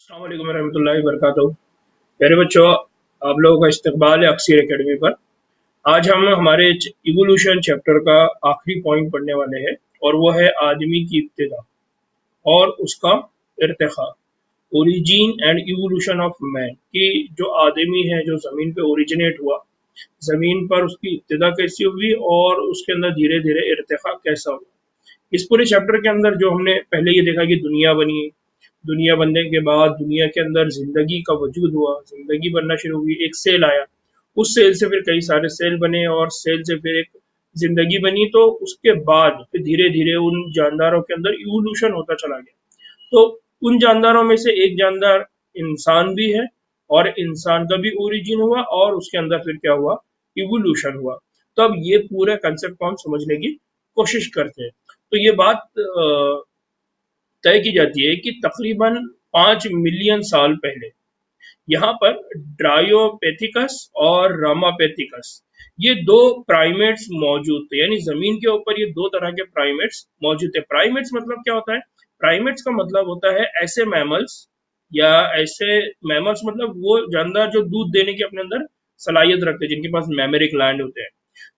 अस्सलाम वालेकुम रहमतुल्लाहि वबरकातुहू। प्यारे बच्चों, आप लोगों का इस्तकबाल है अक्सर एकेडमी पर। आज हम हमारे इवोल्यूशन चैप्टर का आखिरी पॉइंट पढ़ने वाले हैं और वो है आदमी की इब्तिदा और उसका इर्तिखा, origin and evolution of man. कि जो आदमी है जो ज़मीन पे ओरिजिनेट हुआ, ज़मीन पर उसकी इब्तिदा कैसी हुई और उसके अंदर धीरे धीरे इर्तिखा कैसा हुआ। इस पूरे चैप्टर के अंदर जो हमने पहले ये देखा कि दुनिया बनी, दुनिया बनने के बाद दुनिया के अंदर जिंदगी का वजूद हुआ, जिंदगी बनना शुरू हुई, एक सेल आया, उस सेल से फिर कई सारे सेल बने और सेल से फिर एक जिंदगी बनी। तो उसके बाद फिर धीरे धीरे उन जानदारों के अंदर इवोल्यूशन होता चला गया। तो उन जानदारों में से एक जानदार इंसान भी है और इंसान का भी ओरिजिन हुआ और उसके अंदर फिर क्या हुआ, इवोल्यूशन हुआ। तो अब ये पूरे कंसेप्ट को हम समझने की कोशिश करते हैं। तो ये बात तय की जाती है कि तकरीबन 5 मिलियन साल पहले यहाँ पर ड्रायोपेथिकस और रामापेथिकस ये दो प्राइमेट्स मौजूद थे। यानी जमीन के ऊपर ये दो तरह के प्राइमेट्स मौजूद थे। प्राइमेट्स मतलब क्या होता है? प्राइमेट्स का मतलब होता है ऐसे मैमल्स, या ऐसे मैमल्स मतलब वो जानदार जो दूध देने की अपने अंदर सलाहियत रखते हैं, जिनके पास मैमरिक ग्लैंड होते हैं।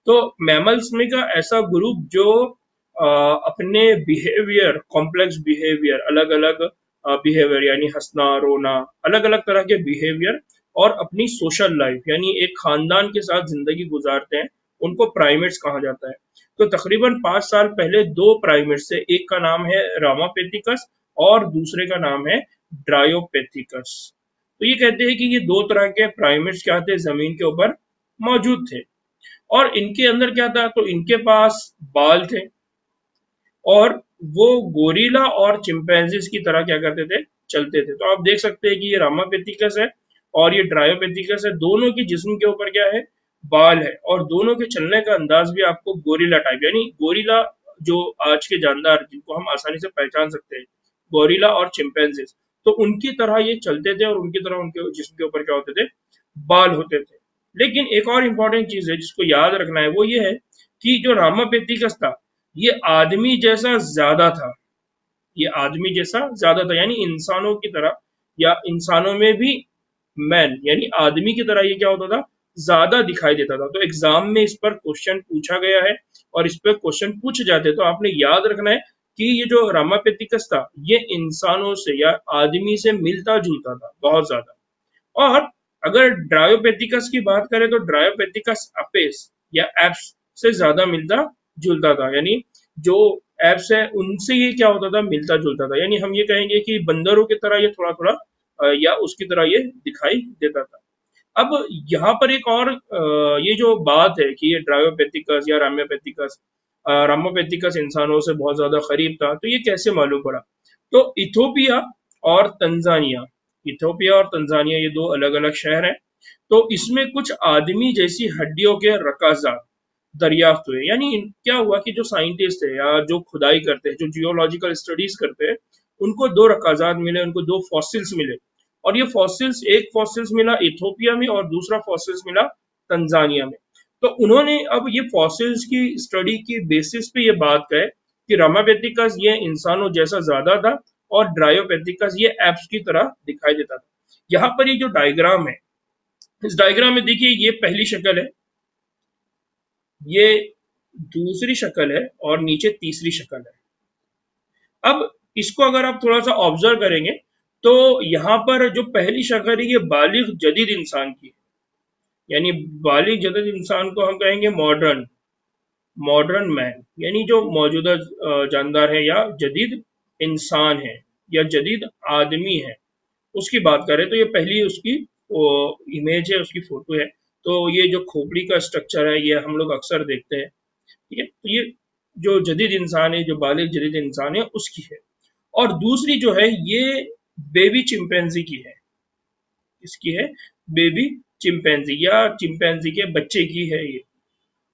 तो मैमल्स में का ऐसा ग्रुप जो अपने बिहेवियर, कॉम्प्लेक्स बिहेवियर, अलग अलग बिहेवियर यानी हंसना रोना, अलग अलग तरह के बिहेवियर और अपनी सोशल लाइफ यानी एक खानदान के साथ जिंदगी गुजारते हैं, उनको प्राइमेट्स कहा जाता है। तो तकरीबन 5 साल पहले दो प्राइमेट्स से, एक का नाम है रामापेथिकस और दूसरे का नाम है ड्रायोपेथिकस। तो ये कहते हैं कि ये दो तरह के प्राइमेट्स क्या थे, जमीन के ऊपर मौजूद थे। और इनके अंदर क्या था, तो इनके पास बाल थे और वो गोरिल्ला और चिंपैंजीज की तरह क्या करते थे, चलते थे। तो आप देख सकते हैं कि ये रामापेथिकस है और ये ड्रायोपेथिकस है। दोनों की जिस्म के ऊपर क्या है, बाल है, और दोनों के चलने का अंदाज भी आपको गोरिल्ला टाइप, यानी गोरिल्ला जो आज के जानदार जिनको हम आसानी से पहचान सकते हैं, गोरिल्ला और चिंपैंजीज, तो उनकी तरह ये चलते थे और उनकी तरह उनके जिस्म के ऊपर क्या होते थे, बाल होते थे। लेकिन एक और इम्पोर्टेंट चीज है जिसको याद रखना है, वो ये है कि जो रामापेथिकस था ये आदमी जैसा ज्यादा था, ये आदमी जैसा ज्यादा था, यानी इंसानों की तरह, या इंसानों में भी मैन यानी आदमी की तरह ये क्या होता था, ज्यादा दिखाई देता था। तो एग्जाम में इस पर क्वेश्चन पूछा गया है और इस पर क्वेश्चन पूछ जाते, तो आपने याद रखना है कि ये जो रामापेथिकस था ये इंसानों से या आदमी से मिलता जुलता था बहुत ज्यादा। और अगर ड्रायोपेथिकस की बात करें तो ड्रायोपेथिकस अपेस या एप्स से ज्यादा मिलता जुलता था, यानी जो एप्स है उनसे ये क्या होता था, मिलता जुलता था। यानी हम ये कहेंगे कि बंदरों की तरह ये थोड़ा थोड़ा या उसकी तरह ये दिखाई देता था। अब यहाँ पर एक और ये जो बात है कि ये ड्रायोपेथिकस या रामोपेथिकस इंसानों से बहुत ज्यादा करीब था, तो ये कैसे मालूम पड़ा? तो इथोपिया और तंजानिया ये दो अलग अलग शहर हैं। तो इसमें कुछ आदमी जैसी हड्डियों के रकाजात दरियाफ्त हुए। यानी क्या हुआ कि जो साइंटिस्ट है या जो खुदाई करते हैं, जो जियोलॉजिकल स्टडीज करते हैं, उनको दो रकाजात मिले, उनको दो फॉसिल्स मिले। और ये फॉसिल्स, एक फॉसिल्स मिला इथोपिया में और दूसरा फॉसिल्स मिला तंजानिया में। तो उन्होंने अब ये फॉसिल्स की स्टडी की बेसिस पे ये बात कहे कि रामापेथिकस ये इंसानों जैसा ज्यादा था और ड्रायोपेथिकस ये एप्स की तरह दिखाई देता था। यहाँ पर ये जो डायग्राम है, इस डायग्राम में देखिए ये पहली शक्ल है, ये दूसरी शक्ल है और नीचे तीसरी शक्ल है। अब इसको अगर आप थोड़ा सा ऑब्जर्व करेंगे तो यहाँ पर जो पहली शक्ल है ये बालिग जदीद इंसान की है। यानी बालिग जदीद इंसान को हम कहेंगे मॉडर्न मैन, यानी जो मौजूदा जानदार है या जदीद इंसान है या जदीद आदमी है, उसकी बात करें तो ये पहली उसकी इमेज है, उसकी फोटो है। तो ये जो खोपड़ी का स्ट्रक्चर है ये हम लोग अक्सर देखते हैं, ठीक है। तो ये जो जदीद इंसान है, जो बालिग जदीद इंसान है, उसकी है। और दूसरी जो है ये बेबी चिंपैंजी की है। इसकी है बेबी चिंपैंजी या चिंपैंजी के बच्चे की है ये।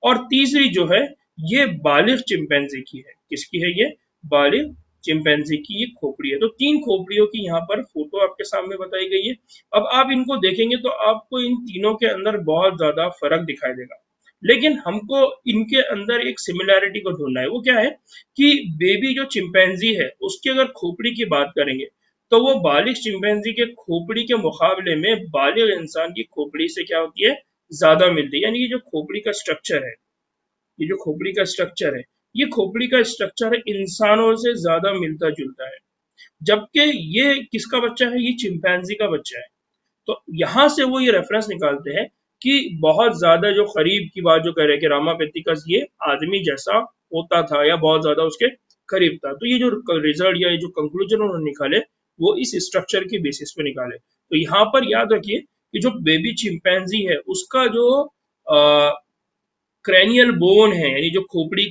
और तीसरी जो है ये बालिग चिंपैंजी की है। किसकी है ये? बालिग चिंपैंजी की ये खोपड़ी है। तो तीन खोपड़ियों की यहाँ पर फोटो आपके सामने बताई गई है। अब आप इनको देखेंगे तो आपको इन तीनों के अंदर बहुत ज्यादा फर्क दिखाई देगा, लेकिन हमको इनके अंदर एक सिमिलैरिटी को ढूंढना है। वो क्या है कि बेबी जो चिंपैंजी है उसकी अगर खोपड़ी की बात करेंगे तो वो बालिग चिंपैंजी के खोपड़ी के मुकाबले में बालिग इंसान की खोपड़ी से क्या होती है, ज्यादा मिलती है। यानी ये जो खोपड़ी का स्ट्रक्चर है, ये जो खोपड़ी का स्ट्रक्चर है, ये खोपड़ी का स्ट्रक्चर इंसानों से ज्यादा मिलता जुलता है। जबकि ये किसका बच्चा है, ये चिंपैंजी का बच्चा है। तो यहां से वो ये रेफरेंस निकालते हैं कि बहुत ज्यादा जो करीब की बात जो कह रहे हैं कि रामापेथिकस ये आदमी जैसा होता था या बहुत ज्यादा उसके करीब था। तो ये जो रिजल्ट या ये जो कंक्लूजन उन्होंने निकाले वो इस स्ट्रक्चर की बेसिस पे निकाले। तो यहाँ पर याद रखिए कि जो बेबी चिंपैंजी है उसका जो क्रैनियल बोन है, यानी जो खोपड़ी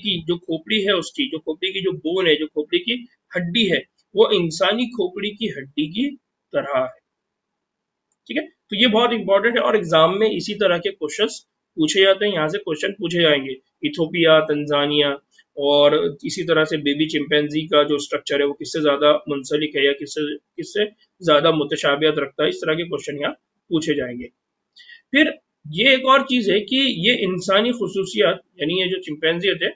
है उसकी, जो खोपड़ी की जो बोन है, जो खोपड़ी की हड्डी है, वो इंसानी खोपड़ी की हड्डी की तरह है। ठीक है, तो ये बहुत इंपॉर्टेंट है और एग्जाम में इसी तरह के क्वेश्चंस पूछे जाते हैं। यहाँ से क्वेश्चन पूछे जाएंगे इथोपिया, तंजानिया और इसी तरह से बेबी चिंपैंजी का जो स्ट्रक्चर है वो किससे ज्यादा मुंसलिक है या किससे किससे ज्यादा मुतशाबियत रखता है, इस तरह के क्वेश्चन यहाँ पूछे जाएंगे। फिर ये एक और चीज है कि ये इंसानी खुसूसियात, यानी ये जो चिंपैंजी होते हैं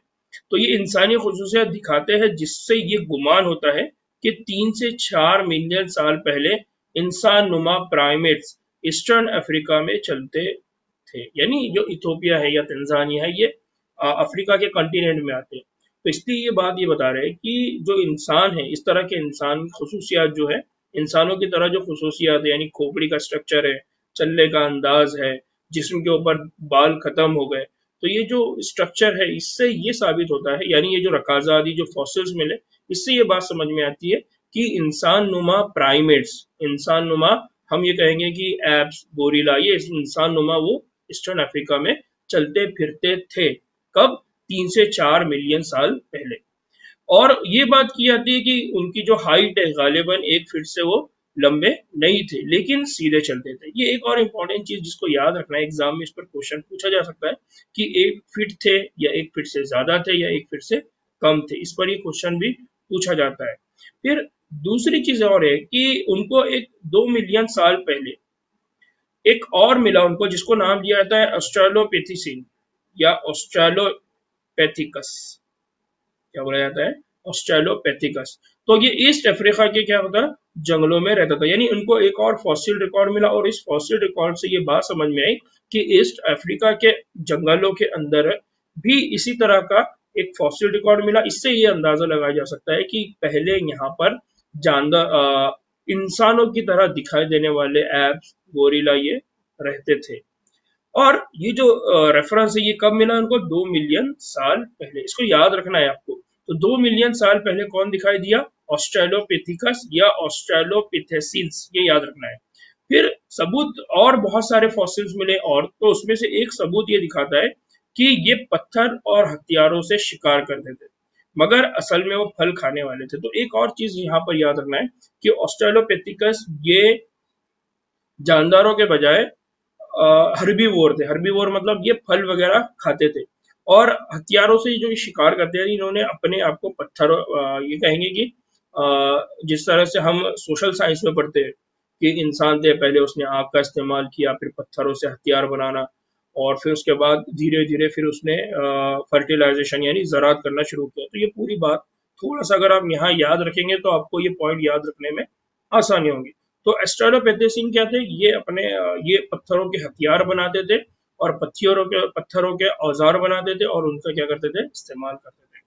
तो ये इंसानी खुसूसियात दिखाते हैं जिससे ये गुमान होता है कि 3 से 4 मिलियन साल पहले इंसान नुमा प्राइमेट्स ईस्टर्न अफ्रीका में चलते थे। यानी जो इथोपिया है या तंजानिया है ये अफ्रीका के कॉन्टिनेंट में आते हैं। तो इसलिए ये बात ये बता रहे हैं कि जो इंसान है, इस तरह के इंसान खुसूसियात जो है, इंसानों की तरह जो खुसूसियात है, यानी खोपड़ी का स्ट्रक्चर है, चलने का अंदाज है, जिस्म के ऊपर बाल खत्म हो गए, तो ये जो स्ट्रक्चर है इससे ये साबित होता है, यानी ये जो रकाजा आदि जो फॉसिल्स मिले, इससे ये बात समझ में आती है कि इंसान नुमा प्राइमेट्स, इंसान नुमा हम ये कहेंगे कि एप्स, गोरिल्ला, ये इंसान नुमा वो ईस्टर्न अफ्रीका में चलते फिरते थे। कब? 3 से 4 मिलियन साल पहले। और ये बात की जाती है कि उनकी जो हाइट है गालिबन 1 फीट से वो लंबे नहीं थे, लेकिन सीधे चलते थे। ये एक और इम्पोर्टेंट चीज जिसको याद रखना है, एग्जाम में इस पर क्वेश्चन पूछा जा सकता है कि 1 फीट थे या 1 फीट से ज्यादा थे या 1 फीट से कम थे, इस पर ये क्वेश्चन भी पूछा जाता है। फिर दूसरी चीज और है कि उनको 2 मिलियन साल पहले एक और मिला उनको, जिसको नाम दिया जाता है ऑस्ट्रेलोपिथेसीन या ऑस्ट्रेलोपैथिकस। क्या बोला जाता है? ऑस्ट्रेलोपैथिकस। तो ये ईस्ट अफ्रीका के क्या होता है, जंगलों में रहता था। यानी उनको एक और फॉसिल रिकॉर्ड मिला और इस फॉसिल रिकॉर्ड से ये बात समझ में आई कि ईस्ट अफ्रीका के जंगलों के अंदर भी इसी तरह का एक फॉसिल रिकॉर्ड मिला। इससे ये अंदाजा लगाया जा सकता है कि पहले यहाँ पर जानवर, इंसानों की तरह दिखाई देने वाले एप्स, गोरिल्ला ये रहते थे। और ये जो रेफरेंस है ये कब मिला उनको? 2 मिलियन साल पहले। इसको याद रखना है आपको। तो 2 मिलियन साल पहले कौन दिखाई दिया? ऑस्ट्रेलोपिथिकस या ऑस्ट्रेलोपिथेसिन्स, ये याद रखना है। फिर सबूत और बहुत सारे फॉसिल्स मिले, और तो उसमें से एक सबूत ये दिखाता है कि ये पत्थर और हथियारों से शिकार करते थे, मगर असल में वो फल खाने वाले थे। तो एक और चीज यहाँ पर याद रखना है कि ऑस्ट्रेलोपिथिकस ये जानदारों के बजाय हर्बीवोर थे। हर्बीवोर मतलब ये फल वगैरह खाते थे और हथियारों से जो शिकार करते हैं। इन्होंने अपने आप को पत्थर, ये कहेंगे कि जिस तरह से हम सोशल साइंस में पढ़ते हैं कि इंसान थे, पहले उसने आग का इस्तेमाल किया, फिर पत्थरों से हथियार बनाना, और फिर उसके बाद धीरे धीरे फिर उसने फर्टिलाइजेशन यानी ज़राअत करना शुरू किया। तो ये पूरी बात थोड़ा सा अगर आप यहाँ याद रखेंगे तो आपको ये पॉइंट याद रखने में आसानी होगी। तो ऑस्ट्रेलोपिथेसिन क्या थे? ये अपने ये पत्थरों के हथियार बनाते थे और पत्थरों के औजार बनाते थे और उनका क्या करते थे? इस्तेमाल करते थे।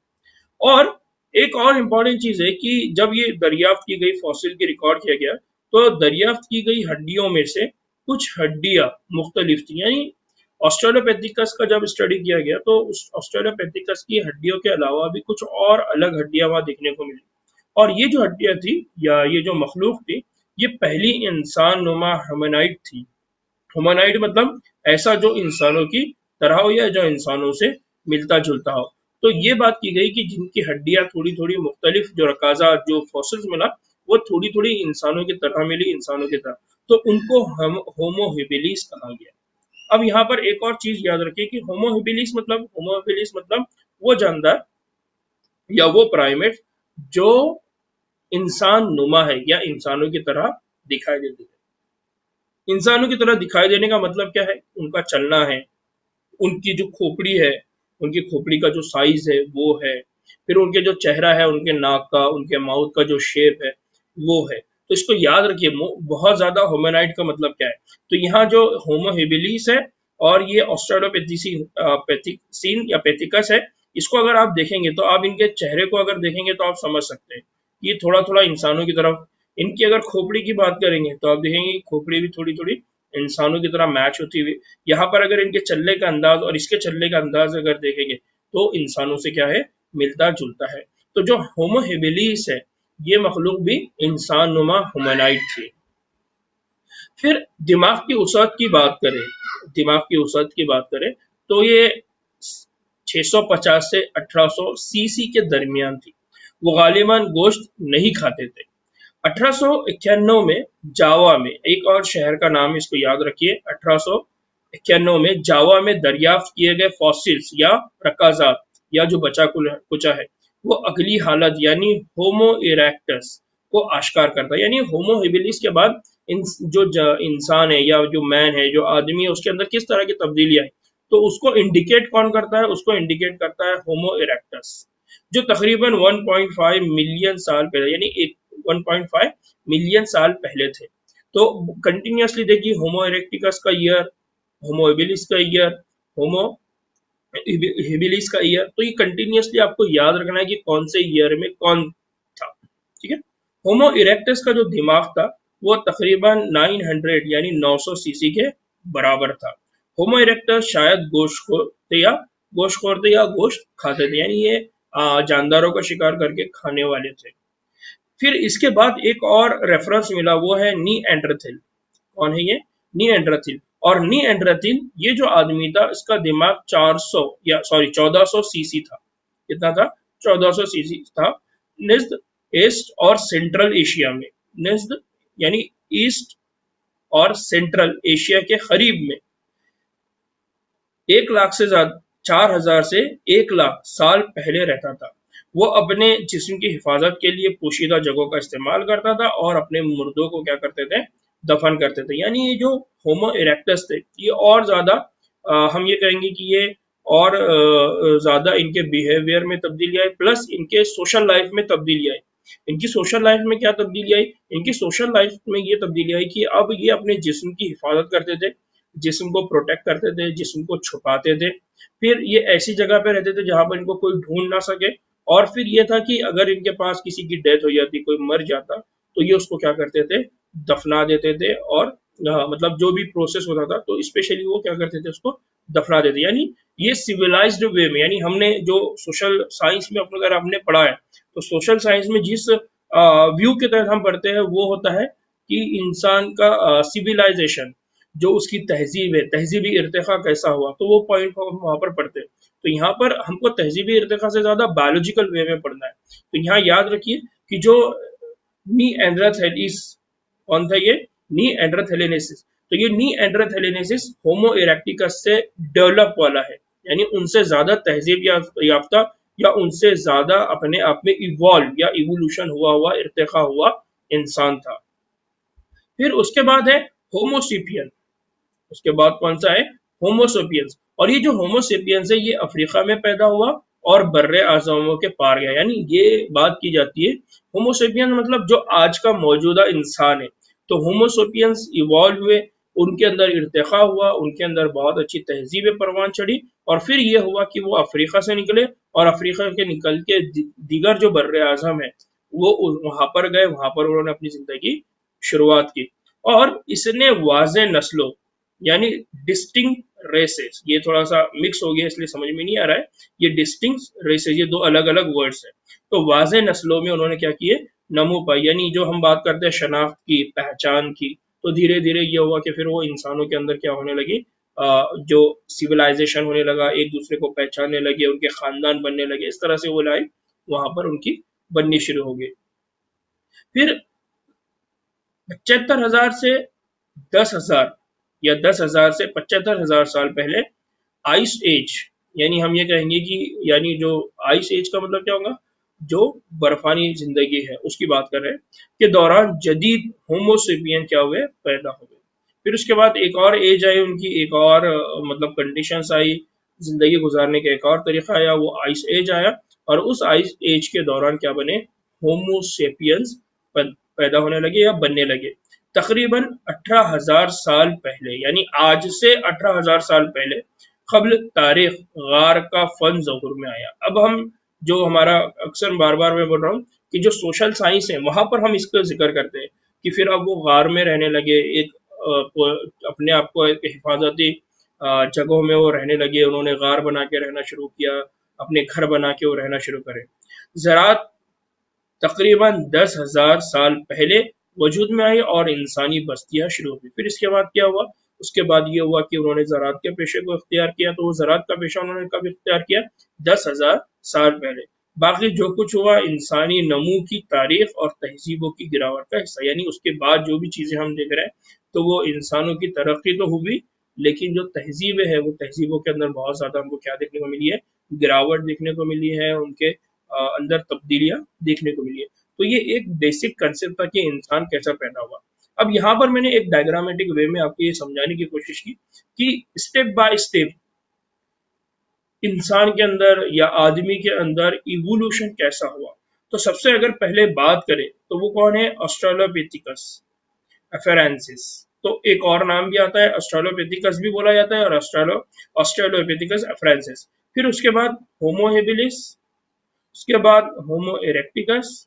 और एक और इम्पोर्टेंट चीज है कि जब ये दरियाफ्त की गई, फॉसिल की रिकॉर्ड किया गया, तो दरियाफ्त की गई हड्डियों में से कुछ हड्डियां मुख्तलिफ थी। यानी ऑस्ट्रेलोपैथिकस का जब स्टडी किया गया तो उस ऑस्ट्रेलोपैथिकस की हड्डियों के अलावा भी कुछ और अलग हड्डियां वहां देखने को मिली। और ये जो हड्डियां थी या ये जो मखलूक थी, ये पहली इंसान नुमा ह्यूमैनॉइड थी। ह्यूमैनॉइड मतलब ऐसा जो इंसानों की तरह हो या जो इंसानों से मिलता जुलता हो। तो ये बात की गई कि जिनकी हड्डियां थोड़ी थोड़ी मुख्तलिफ, जो रकाजा जो फॉसिल्स मिला वो थोड़ी थोड़ी इंसानों की तरह मिली, इंसानों की तरह, तो उनको हम होमो हेबिलिस कहा गया। अब यहाँ पर एक और चीज याद रखिए कि होमो हेबिलिस मतलब वो जानदार या वो प्राइमेट जो इंसान नुमा है या इंसानों की तरह दिखाई देते थे। इंसानों की तरह दिखाई देने का मतलब क्या है? उनका चलना है, उनकी जो खोपड़ी है, उनकी खोपड़ी का जो साइज है वो है, फिर उनके जो चेहरा है, उनके नाक का, उनके माउथ का जो शेप है वो है। तो इसको याद रखिए, बहुत ज्यादा होमोनाइड का मतलब क्या है। तो यहाँ जो होमो हेबिलिस है और ये ऑस्ट्रेलोपिथेसीन या पेथिकस है, इसको अगर आप देखेंगे तो आप इनके चेहरे को अगर देखेंगे तो आप समझ सकते हैं ये थोड़ा थोड़ा इंसानों की तरफ। इनकी अगर खोपड़ी की बात करेंगे तो आप देखेंगे खोपड़ी भी थोड़ी थोड़ी इंसानों की तरह मैच होती हुई। यहाँ पर अगर इनके चलने का अंदाज और इसके चलने का अंदाज अगर देखेंगे तो इंसानों से क्या है, मिलता जुलता है। तो जो होमो हेबिलिस है ये मखलूक भी इंसान नुमा ह्यूमैनॉइड थे। फिर दिमाग की वसअत की बात करें, दिमाग की वसअत की बात करें तो ये 650 से 1800 सीसी के दरमियान थी। वो गालिबन गोश्त नहीं खाते थे। 1891 में जावा में, एक और शहर का नाम इसको याद रखिए, 1891 में जावा में दरियाफ्त किए गए फॉसिल्स या रकाजात या जो बचा कुचा है वो अगली हालत यानी होमो इरेक्टस को आश्कार करता है। यानी होमो हेबिलिस के बाद जो इंसान है या जो मैन है, जो आदमी है, उसके अंदर किस तरह की तब्दीलियां है, तो उसको इंडिकेट कौन करता है, उसको इंडिकेट करता है होमो इरेक्टस, जो तकरीबन 1.5 मिलियन साल पहले यानी 1.5 मिलियन साल पहले थे। तो कंटिन्यूसली देखिए होमो इरेक्टिकस का ईयर, होमो हेबिलिस का ईयर, होमो हेबिलिस का ईयर, तो ये कंटिन्यूसली आपको याद रखना है कि कौन से ईयर में कौन था। ठीक है। होमो इरेक्टस का जो दिमाग था वो तकरीबन 900 यानी 900 सीसी के बराबर था। होमो इरेक्टस शायद गोश्तखोर थे या गोश्त खाते थे, यानी ये जानदारों का शिकार करके खाने वाले थे। फिर इसके बाद एक और रेफरेंस मिला, वो है नीएंडरथल। कौन है ये? नीएंडरथल। और नीएंडरथल ये जो आदमी था इसका दिमाग 1400 सीसी था। कितना था? 1400 सीसी था। निज़्द ईस्ट और सेंट्रल एशिया में, निज़्द यानी ईस्ट और सेंट्रल एशिया के करीब में 1 लाख से ज्यादा 4000 से 1 लाख साल पहले रहता था। वो अपने जिस्म की हिफाजत के लिए पोशीदा जगहों का इस्तेमाल करता था और अपने मुर्दों को क्या करते थे? दफन करते थे। यानी ये जो होमो इरेक्टस थे ये और ज्यादा हम ये कहेंगे कि ये और ज्यादा इनके बिहेवियर में तब्दीली आई, प्लस इनके सोशल लाइफ में तब्दीली आई। इनकी सोशल लाइफ में क्या तब्दीली आई? इनकी सोशल लाइफ में ये तब्दीली आई कि अब ये अपने जिस्म की हिफाजत करते थे, जिस्म को प्रोटेक्ट करते थे, जिस्म को छुपाते थे। फिर ये ऐसी जगह पे रहते थे जहां पर इनको कोई ढूंढ ना सके। और फिर ये था कि अगर इनके पास किसी की डेथ हो जाती, कोई मर जाता, तो ये उसको क्या करते थे? दफना देते थे। और मतलब जो भी प्रोसेस होता था तो स्पेशली वो क्या करते थे? उसको दफना देते। यानी ये सिविलाइज्ड वे में, यानी हमने जो सोशल साइंस में अगर हमने पढ़ा है तो सोशल साइंस में जिस व्यू के तहत हम पढ़ते हैं वो होता है कि इंसान का सिविलाइजेशन, जो उसकी तहजीब है, तहजीबी इर्तिका कैसा हुआ, तो वो पॉइंट हम वहां पर पढ़ते हैं। तो यहाँ पर हमको तहजीबी इर्तिका से ज्यादा बायोलॉजिकल वे में पढ़ना है। तो यहाँ याद रखिए कि जो नीएंडरथैलिस कौन था? ये नीएंडरथैलेनेसिस। तो ये नीएंडरथैलेनेसिस होमो इरेक्टिकस से डेवलप वाला है, यानी उनसे ज्यादा तहजीब याफ्ता या उनसे ज्यादा अपने आप में इवॉल्व या इवोल्यूशन हुआ इर्तिका हुआ इंसान था। फिर उसके बाद है होमोसेपियन। उसके बाद कौन सा है? होमोसेपियंस। और ये जो होमोसेपियंस है ये अफ्रीका में पैदा हुआ और बर्रे आज़मों के पार गया। यानी ये बात की जाती है होमोसेपियंस मतलब जो आज का मौजूदा इंसान है। तो होमोसेपियंस इवॉल्व हुए, उनके अंदर इर्तिका हुआ, उनके अंदर बहुत अच्छी तहजीब परवान चढ़ी, और फिर ये हुआ कि वो अफ्रीका से निकले और अफ्रीका के निकल के दीगर जो बर्रे आज़म है वो वहां पर गए, वहां पर उन्होंने अपनी जिंदगी शुरुआत की। और इसने वाज़े नस्लों यानी डिस्टिंक्ट रेसेस, ये थोड़ा सा मिक्स हो गया इसलिए समझ में नहीं आ रहा है, ये डिस्टिंक्ट रेसेस ये दो अलग अलग वर्ड्स हैं। तो वाज़े नस्लों में उन्होंने क्या किए? नमो पाई। यानी जो हम बात करते हैं शनाख्त की, पहचान की, तो धीरे धीरे ये हुआ कि फिर वो इंसानों के अंदर क्या होने लगी, जो सिविलाइजेशन होने लगा, एक दूसरे को पहचानने लगे, उनके खानदान बनने लगे, इस तरह से वो लाइफ वहां पर उनकी बननी शुरू हो गई। फिर 75,000 से 10,000 या 10,000 से 75,000 साल पहले आइस एज, यानी हम ये कहेंगे कि यानी जो आइस एज का मतलब क्या होगा? जो बर्फानी जिंदगी है उसकी बात कर रहे हैं, के दौरान जदीद होमोसेपियन क्या हुए? पैदा हो गए। फिर उसके बाद एक और एज आई उनकी, एक और मतलब कंडीशंस आई, जिंदगी गुजारने का एक और तरीका आया, वो आइस एज आया। और उस आइस एज के दौरान क्या बने? होमोसेपियंस पैदा होने लगे या बनने लगे। तकरीबन 18,000 साल पहले, यानी आज से 18,000 साल पहले क़ब्ल तारीख गार का फन ज़हूर में आया। अब हम जो हमारा अक्सर बार बार मैं बोल रहा हूँ कि जो सोशल साइंस है वहां पर हम इसका जिक्र करते हैं कि फिर अब वो गार में रहने लगे, एक अपने आप को एक हिफाजती जगहों में वो रहने लगे, उन्होंने गार बना के रहना शुरू किया, अपने घर बना के वो रहना शुरू करे। ज़राअत तकरीबन 10,000 साल पहले वजूद में आई और इंसानी बस्तियां शुरू हुई। फिर इसके बाद क्या हुआ? उसके बाद ये हुआ कि उन्होंने ज़राअत के पेशे को इख्तियार किया। तो वो ज़राअत का पेशा उन्होंने कब इख्तियार किया? 10,000 साल पहले। बाकी जो कुछ हुआ इंसानी नमू की तारीख और तहजीबों की गिरावट का हिस्सा, यानी उसके बाद जो भी चीजें हम देख रहे हैं तो वो इंसानों की तरक्की तो हुई, लेकिन जो तहजीबें हैं वो तहजीबों के अंदर बहुत ज्यादा हमको क्या देखने को मिली है? गिरावट देखने को मिली है, उनके अंदर तब्दीलियां देखने को मिली है। तो ये एक बेसिक कंसेप्ट था कि इंसान कैसा पैदा हुआ। अब यहाँ पर मैंने एक डायग्रामेटिक वे में आपको ये समझाने की कोशिश की कि स्टेप बाय स्टेप इंसान के अंदर या आदमी के अंदर इवोल्यूशन कैसा हुआ। तो सबसे अगर पहले बात करें तो वो कौन है? ऑस्ट्रेलोपिथिकस अफेरेंसिस। तो एक और नाम भी आता है, ऑस्ट्रेलोपिथिकस भी बोला जाता है और ऑस्ट्रेलोपिथिकस अफेरेंसिस। फिर उसके बाद होमो हेबिलिस, उसके बाद होमो इरेक्टिकस,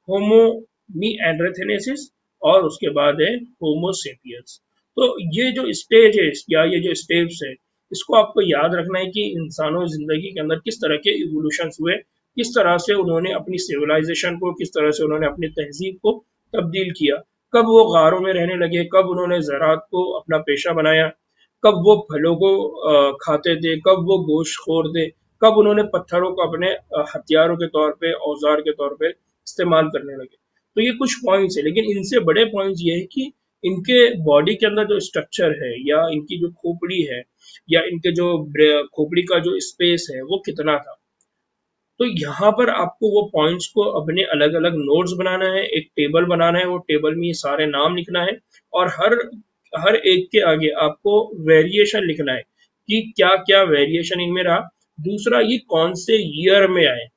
होमो निएंडरथेनेसिस और उसके बाद है होमो सेपियंस। तो ये जो स्टेज है या ये जो स्टेप्स है इसको आपको याद रखना है कि इंसानों जिंदगी के अंदर किस तरह के इवोल्यूशन हुए, किस तरह से उन्होंने अपनी सिविलाइजेशन को, किस तरह से उन्होंने अपनी तहजीब को तब्दील किया, कब वो गारों में रहने लगे, कब उन्होंने ज़राअत को अपना पेशा बनाया, कब वो फलों को खाते थे, कब वो गोश्तखोर थे, कब उन्होंने पत्थरों को अपने हथियारों के तौर पे, औजार के तौर पे इस्तेमाल करने लगे। तो ये कुछ पॉइंट्स है, लेकिन इनसे बड़े पॉइंट्स ये है कि इनके बॉडी के अंदर जो स्ट्रक्चर है या इनकी जो खोपड़ी है या इनके जो खोपड़ी का जो स्पेस है वो कितना था। तो यहाँ पर आपको वो पॉइंट्स को अपने अलग अलग नोट्स बनाना है, एक टेबल बनाना है, वो टेबल में ये सारे नाम लिखना है और हर एक के आगे आपको वेरिएशन लिखना है कि क्या क्या वेरिएशन इनमें रहा। दूसरा, ये कौन से ईयर में आए।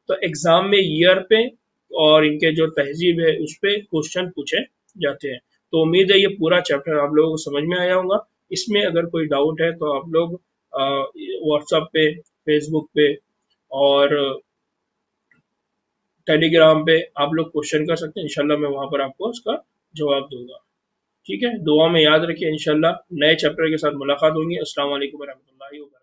तो एग्जाम में ईयर पे और इनके जो तहजीब है उस पे क्वेश्चन पूछे जाते हैं। तो उम्मीद है ये पूरा चैप्टर आप लोगों को समझ में आया होगा। इसमें अगर कोई डाउट है तो आप लोग व्हाट्सएप पे, फेसबुक पे और टेलीग्राम पे आप लोग क्वेश्चन कर सकते हैं। इंशाल्लाह मैं वहां पर आपको उसका जवाब दूंगा। ठीक है, दुआ में याद रखिए। इंशाल्लाह नए चैप्टर के साथ मुलाकात होगी। अस्सलाम वालेकुम रहमतुल्लाहि व बरकातहू।